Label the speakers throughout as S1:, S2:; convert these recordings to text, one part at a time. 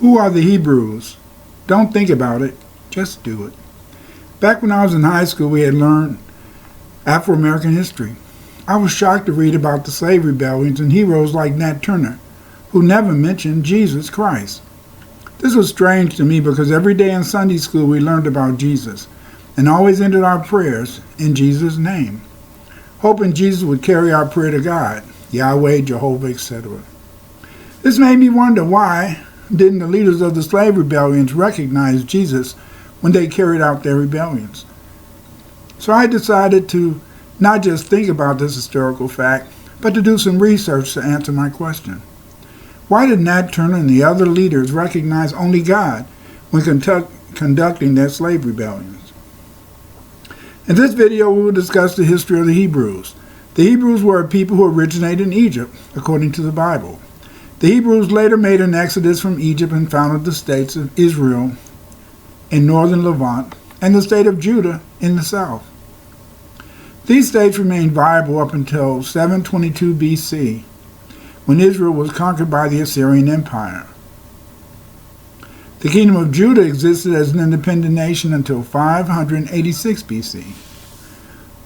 S1: Who are the Hebrews? Don't think about it, just do it. Back when I was in high school, we had learned Afro-American history. I was shocked to read about the slave rebellions and heroes like Nat Turner, who never mentioned Jesus Christ. This was strange to me because every day in Sunday school we learned about Jesus and always ended our prayers in Jesus' name, hoping Jesus would carry our prayer to God, Yahweh, Jehovah, etc. This made me wonder, why didn't the leaders of the slave rebellions recognize Jesus when they carried out their rebellions? So I decided to not just think about this historical fact, but to do some research to answer my question. Why did Nat Turner and the other leaders recognize only God when conducting their slave rebellions? In this video, we will discuss the history of the Hebrews. The Hebrews were a people who originated in Egypt, according to the Bible. The Hebrews later made an exodus from Egypt and founded the states of Israel in northern Levant and the state of Judah in the south. These states remained viable up until 722 BC, when Israel was conquered by the Assyrian Empire. The kingdom of Judah existed as an independent nation until 586 BC.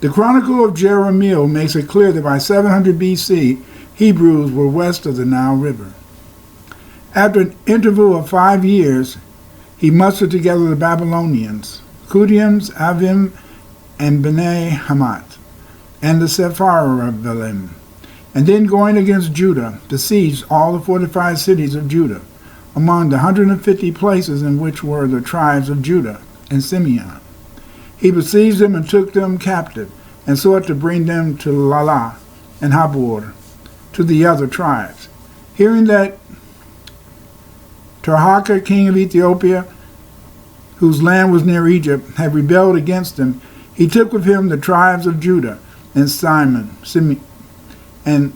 S1: The Chronicle of Jeremiah makes it clear that by 700 BC, Hebrews were west of the Nile River. After an interval of 5 years, he mustered together the Babylonians, Cudians, Avim, and Bnei Hamat, and the Sepharvaim, and then going against Judah, besieged all the fortified cities of Judah, among the 150 places in which were the tribes of Judah and Simeon. He besieged them and took them captive, and sought to bring them to Lala and Habor, to the other tribes. Hearing that Tirhakah, king of Ethiopia, whose land was near Egypt, had rebelled against him, he took with him the tribes of Judah and Simeon, and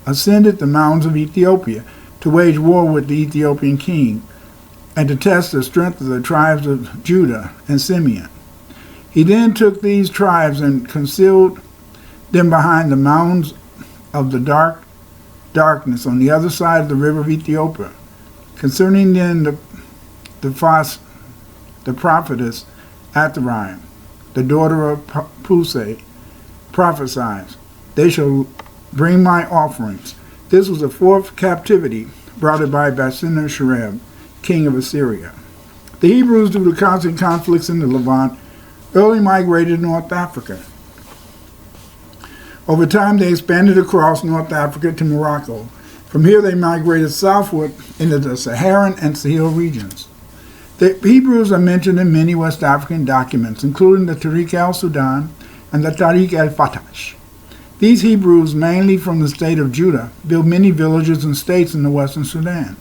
S1: ascended the mountains of Ethiopia to wage war with the Ethiopian king, and to test the strength of the tribes of Judah and Simeon. He then took these tribes and concealed them behind the mountains of the darkness on the other side of the river of Ethiopia. Concerning then the prophetess Athariah, the daughter of Pusei, prophesies, "They shall bring my offerings." This was the fourth captivity brought by Sennacherib, king of Assyria. The Hebrews, due to constant conflicts in the Levant, early migrated to North Africa. Over time, they expanded across North Africa to Morocco. From here, they migrated southward into the Saharan and Sahel regions. The Hebrews are mentioned in many West African documents, including the Tariq al-Sudan and the Tariq al-Fatash. These Hebrews, mainly from the state of Judah, built many villages and states in the western Sudan.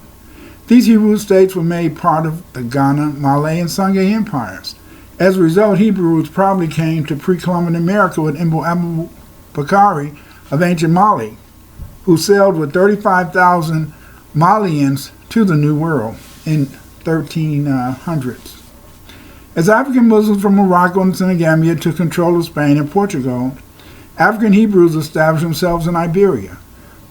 S1: These Hebrew states were made part of the Ghana, Malay, and Sangay empires. As a result, Hebrews probably came to pre-Columbian America with Imbu Abu Bakari of ancient Mali, who sailed with 35,000 Malians to the New World in 1300s. As African Muslims from Morocco and Senegambia took control of Spain and Portugal, African Hebrews established themselves in Iberia.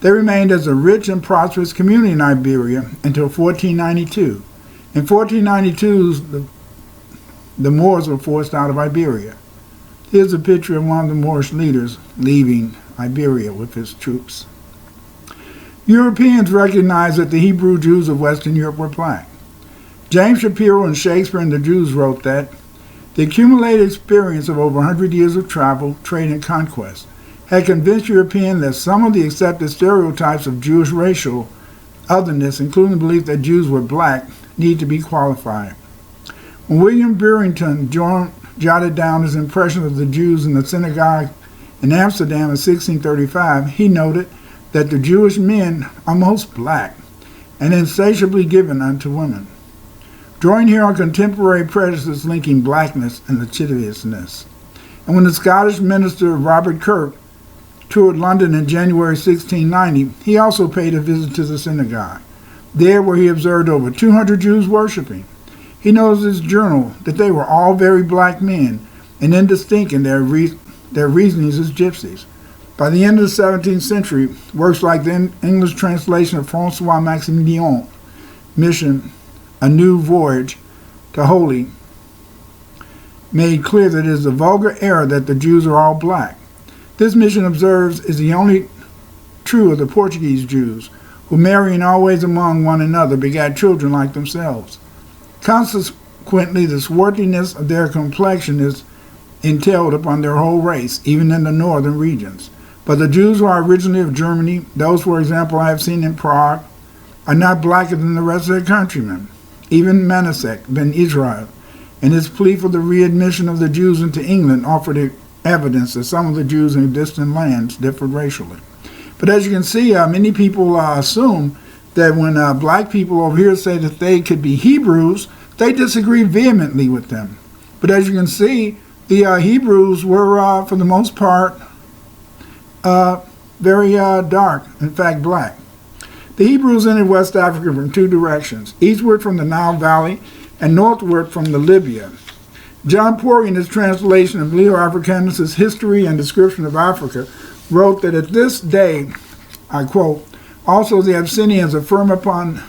S1: They remained as a rich and prosperous community in Iberia until 1492. In 1492, the Moors were forced out of Iberia. Here's a picture of one of the Moorish leaders leaving Iberia with his troops. Europeans recognized that the Hebrew Jews of Western Europe were black. James Shapiro and Shakespeare and the Jews wrote that the accumulated experience of over 100 years of travel, trade, and conquest had convinced Europeans that some of the accepted stereotypes of Jewish racial otherness, including the belief that Jews were black, need to be qualified. When William Burrington jotted down his impressions of the Jews in the synagogue in Amsterdam in 1635, he noted that the Jewish men are most black and insatiably given unto women. Drawing here on contemporary prejudices linking blackness and lasciviousness. And when the Scottish minister Robert Kirk toured London in January 1690, he also paid a visit to the synagogue, there where he observed over 200 Jews worshiping. He noticed in his journal that they were all very black men and indistinct in their reasonings as gypsies. By the end of the 17th century, works like the English translation of François Maximilien mission, A New Voyage to Holy, made clear that it is a vulgar error that the Jews are all black. This mission observes is the only true of the Portuguese Jews, who marrying always among one another begat children like themselves. Consequently, the swarthiness of their complexion is entailed upon their whole race, even in the northern regions. But the Jews who are originally of Germany, those, for example, I have seen in Prague, are not blacker than the rest of their countrymen. Even Manasseh ben Israel, in his plea for the readmission of the Jews into England, offered evidence that some of the Jews in distant lands differed racially. But as you can see, many people assume that when black people over here say that they could be Hebrews, they disagree vehemently with them. But as you can see, the Hebrews were, for the most part, very dark, in fact, black. The Hebrews entered West Africa from two directions, eastward from the Nile Valley and northward from the Libya. John Porgy, in his translation of Leo Africanus' History and Description of Africa, wrote that at this day, I quote, also the Abyssinians are firm upon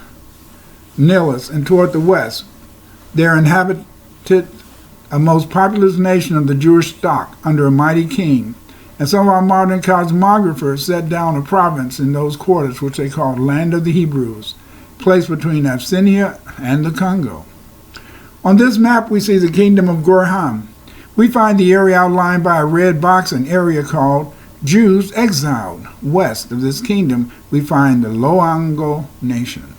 S1: Nilus and toward the west. There inhabited a most populous nation of the Jewish stock under a mighty king, and some of our modern cosmographers set down a province in those quarters which they called Land of the Hebrews, placed between Abyssinia and the Congo. On this map we see the kingdom of Gorham. We find the area outlined by a red box, an area called Jews exiled. West of this kingdom we find the Loango nation.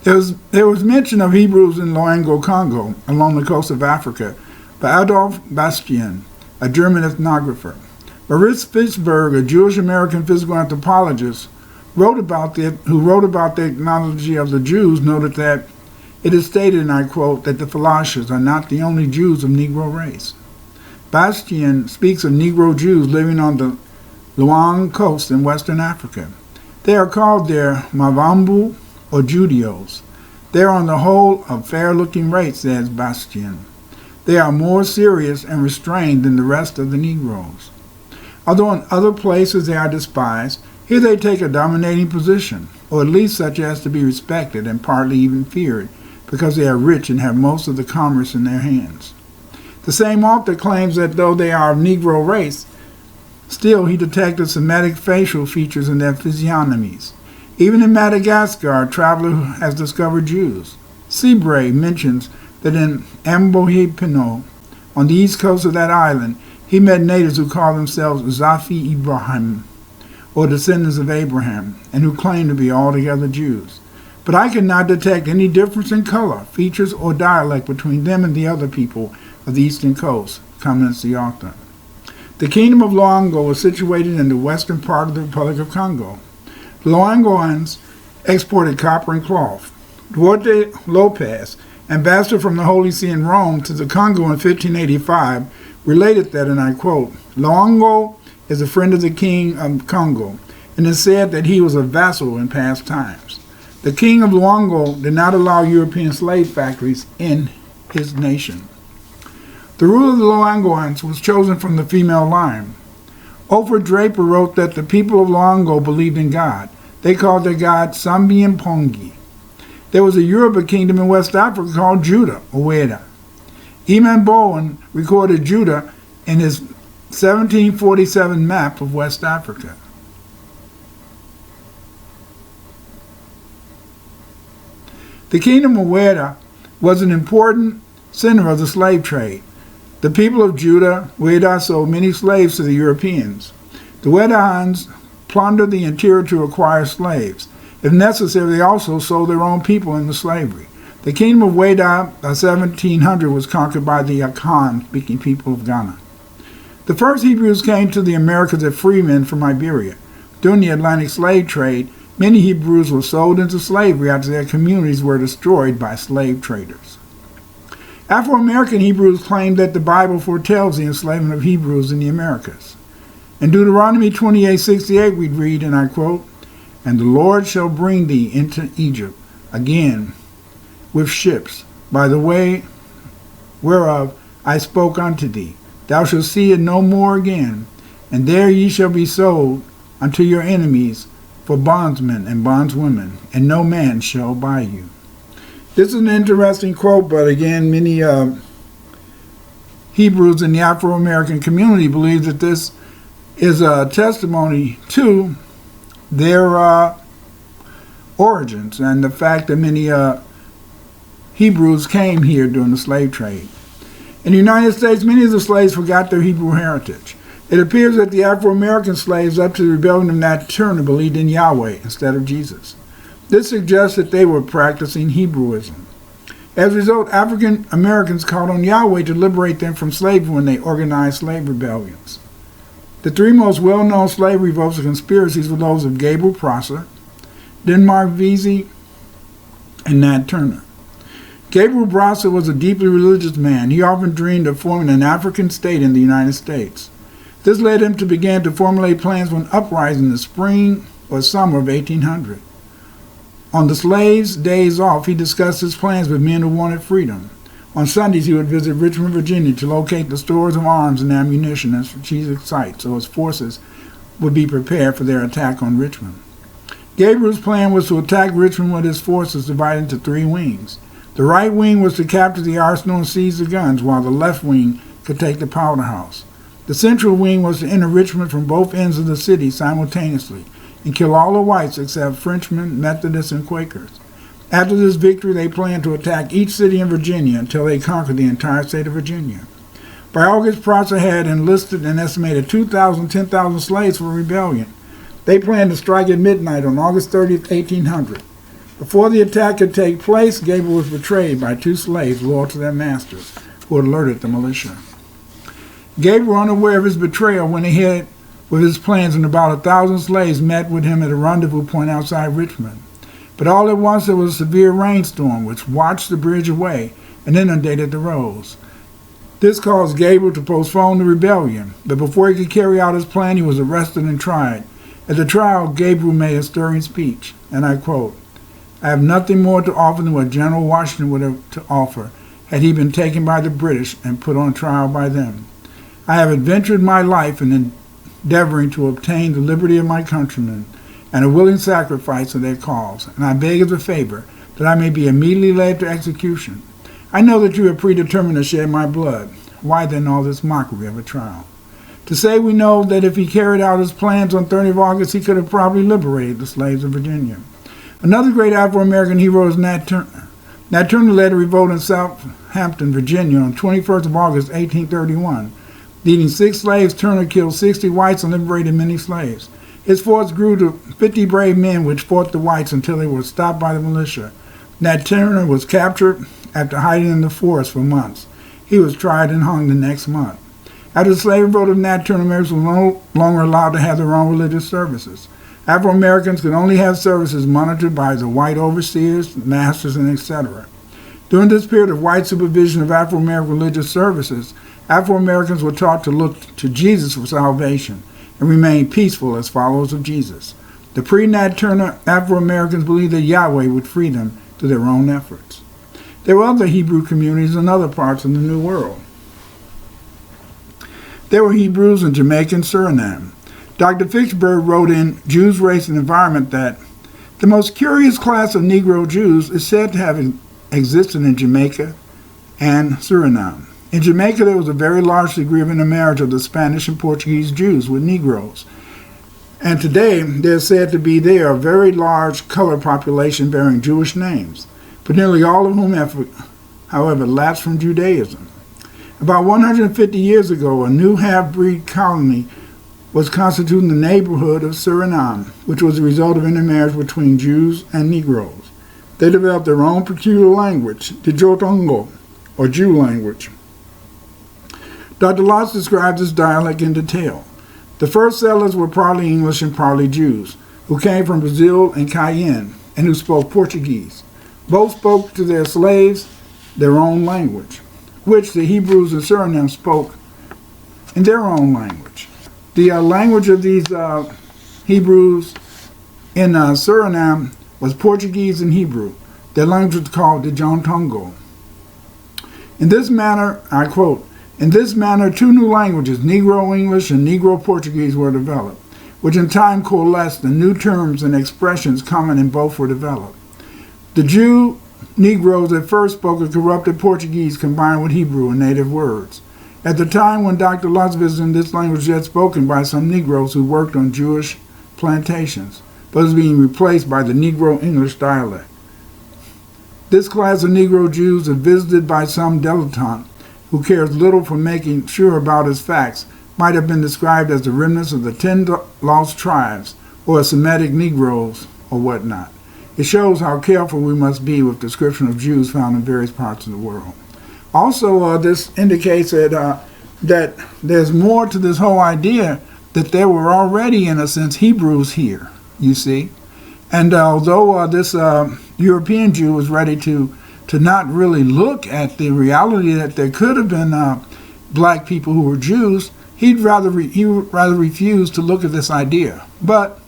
S1: There was mention of Hebrews in Loango, Congo, along the coast of Africa, by Adolf Bastian, a German ethnographer. Maurice Fishberg, a Jewish-American physical anthropologist, who wrote about the ethnology of the Jews, noted that it is stated, and I quote, that the Falashas are not the only Jews of Negro race. Bastian speaks of Negro Jews living on the Luang coast in western Africa. They are called there Mavambu or Judeos. They are on the whole a fair-looking race, says Bastian. They are more serious and restrained than the rest of the Negroes. Although in other places they are despised, here they take a dominating position, or at least such as to be respected and partly even feared, because they are rich and have most of the commerce in their hands. The same author claims that though they are of Negro race, still he detected Semitic facial features in their physiognomies. Even in Madagascar, a traveler has discovered Jews. Seabray mentions that in Ambohipino, on the east coast of that island, he met natives who called themselves Zafi Ibrahim, or descendants of Abraham, and who claimed to be altogether Jews. But I could not detect any difference in color, features, or dialect between them and the other people of the eastern coast, comments the author. The kingdom of Loango was situated in the western part of the Republic of Congo. The Loangoans exported copper and cloth. Duarte Lopez, ambassador from the Holy See in Rome to the Congo in 1585, related that, and I quote, Loango is a friend of the king of Congo, and is said that he was a vassal in past times. The king of Loango did not allow European slave factories in his nation. The ruler of the Loangoans was chosen from the female line. Ofer Draper wrote that the people of Loango believed in God. They called their god Sambiempongi. There was a Yoruba kingdom in West Africa called Judah, or Weda. Eman Bowen recorded Judah in his 1747 map of West Africa. The kingdom of Weda was an important center of the slave trade. The people of Judah, Weda, sold many slaves to the Europeans. The Wedans plundered the interior to acquire slaves. If necessary, they also sold their own people into slavery. The kingdom of Weda, 1700, was conquered by the Akan-speaking people of Ghana. The first Hebrews came to the Americas as freemen from Iberia. During the Atlantic slave trade, many Hebrews were sold into slavery after their communities were destroyed by slave traders. Afro-American Hebrews claim that the Bible foretells the enslavement of Hebrews in the Americas. In Deuteronomy 28:68 we read, and I quote, And the Lord shall bring thee into Egypt again with ships, by the way whereof I spoke unto thee. Thou shalt see it no more again. and there ye shall be sold unto your enemies for bondsmen and bondswomen, and no man shall buy you. This is an interesting quote, but again, many Hebrews in the Afro-American community believe that this is a testimony to their origins and the fact that many Hebrews came here during the slave trade. In the United States, many of the slaves forgot their Hebrew heritage. It appears that the Afro-American slaves up to the rebellion of Nat Turner believed in Yahweh instead of Jesus. This suggests that they were practicing Hebrewism. As a result, African Americans called on Yahweh to liberate them from slavery when they organized slave rebellions. The three most well-known slave revolts or conspiracies were those of Gabriel Prosser, Denmark Vesey, and Nat Turner. Gabriel Prosser was a deeply religious man. He often dreamed of forming an African state in the United States. This led him to begin to formulate plans for an uprising in the spring or summer of 1800. On the slaves' days off, he discussed his plans with men who wanted freedom. On Sundays, he would visit Richmond, Virginia to locate the stores of arms and ammunition and strategic sites so his forces would be prepared for their attack on Richmond. Gabriel's plan was to attack Richmond with his forces divided into three wings. The right wing was to capture the arsenal and seize the guns, while the left wing could take the powder house. The central wing was to enter Richmond from both ends of the city simultaneously and kill all the whites except Frenchmen, Methodists, and Quakers. After this victory, they planned to attack each city in Virginia until they conquered the entire state of Virginia. By August, Prosser had enlisted an estimated 10,000 slaves for rebellion. They planned to strike at midnight on August 30th, 1800. Before the attack could take place, Gabriel was betrayed by two slaves loyal to their masters, who had alerted the militia. Gabriel, unaware of his betrayal, went ahead with his plans, and about 1,000 slaves met with him at a rendezvous point outside Richmond. But all at once there was a severe rainstorm, which washed the bridge away and inundated the roads. This caused Gabriel to postpone the rebellion, but before he could carry out his plan, he was arrested and tried. At the trial, Gabriel made a stirring speech, and I quote, "I have nothing more to offer than what General Washington would have to offer had he been taken by the British and put on trial by them. I have adventured my life in endeavoring to obtain the liberty of my countrymen and a willing sacrifice of their cause, and I beg as a favor that I may be immediately led to execution. I know that you have predetermined to shed my blood. Why then all this mockery of a trial? To say we know that if he carried out his plans on 30th of August, he could have probably liberated the slaves of Virginia." Another great Afro-American hero is Nat Turner. Nat Turner led a revolt in Southampton, Virginia on 21st of August, 1831. Leading 6 slaves, Turner killed 60 whites and liberated many slaves. His force grew to 50 brave men which fought the whites until they were stopped by the militia. Nat Turner was captured after hiding in the forest for months. He was tried and hung the next month. After the slave revolt of Nat Turner, Americans were no longer allowed to have their own religious services. Afro-Americans could only have services monitored by the white overseers, masters, and etc. During this period of white supervision of Afro-American religious services, Afro-Americans were taught to look to Jesus for salvation and remain peaceful as followers of Jesus. The pre-Nat Turner Afro-Americans believed that Yahweh would free them through their own efforts. There were other Hebrew communities in other parts of the New World. There were Hebrews in Jamaica and Suriname. Dr. Fitchburg wrote in Jews, Race, and Environment that the most curious class of Negro Jews is said to have existed in Jamaica and Suriname. In Jamaica, there was a very large degree of intermarriage of the Spanish and Portuguese Jews with Negroes. And today, there's said to be there a very large colored population bearing Jewish names, but nearly all of whom have, however, lapsed from Judaism. About 150 years ago, a new half-breed colony was constituted in the neighborhood of Suriname, which was the result of intermarriage between Jews and Negroes. They developed their own peculiar language, the Jotongo, or Jew language. Dr. Lotz describes this dialect in detail. The first settlers were partly English and partly Jews, who came from Brazil and Cayenne, and who spoke Portuguese. Both spoke to their slaves their own language, which the Hebrews in Suriname spoke in their own language. The language of these Hebrews in Suriname was Portuguese and Hebrew. Their language was called the Jotongo. In this manner, I quote, In this manner, two new languages, Negro English and Negro Portuguese, were developed, which in time coalesced, and new terms and expressions common in both were developed. The Jew Negroes at first spoke a corrupted Portuguese combined with Hebrew and native words. At the time when Dr. Lutz visited, this language was yet spoken by some Negroes who worked on Jewish plantations, but was being replaced by the Negro English dialect. This class of Negro Jews is visited by some dilettante who cares little for making sure about his facts, might have been described as the remnants of the 10 lost tribes, or Semitic Negroes, or whatnot. It shows how careful we must be with description of Jews found in various parts of the world. Also, this indicates that there's more to this whole idea, that there were already, in a sense, Hebrews here, you see. And although this European Jew was ready to not really look at the reality that there could have been black people who were Jews, he would rather refuse to look at this idea. But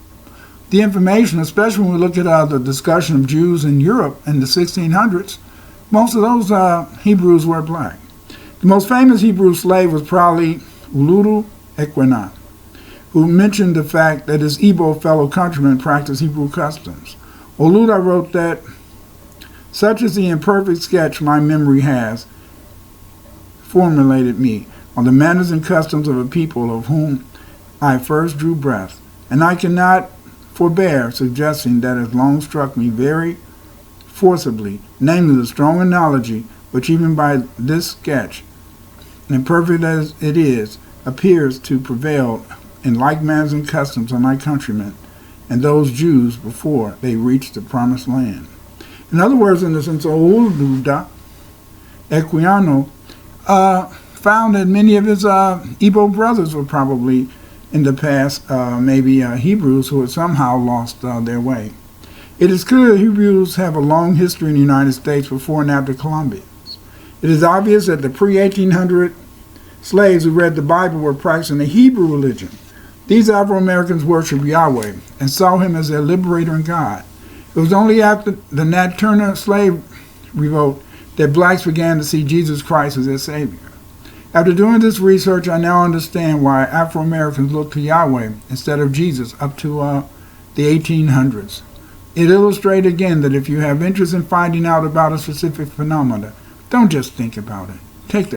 S1: the information, especially when we look at the discussion of Jews in Europe in the 1600s, most of those Hebrews were black. The most famous Hebrew slave was probably Uludu Equinan, who mentioned the fact that his Igbo fellow countrymen practiced Hebrew customs. Uluda wrote that, "Such is the imperfect sketch my memory has formulated me on the manners and customs of a people of whom I first drew breath, and I cannot forbear suggesting that has long struck me very forcibly, namely the strong analogy which even by this sketch, imperfect as it is, appears to prevail in like manners and customs of my countrymen and those Jews before they reached the promised land." In other words, in the sense, Uluda Equiano found that many of his Igbo brothers were probably in the past maybe Hebrews who had somehow lost their way. It is clear that Hebrews have a long history in the United States before and after Columbus. It is obvious that the pre-1800 slaves who read the Bible were practicing the Hebrew religion. These Afro-Americans worshiped Yahweh and saw him as their liberator and God. It was only after the Nat Turner slave revolt that blacks began to see Jesus Christ as their Savior. After doing this research, I now understand why Afro-Americans looked to Yahweh instead of Jesus up to the 1800s. It illustrates again that if you have interest in finding out about a specific phenomenon, don't just think about it. Take the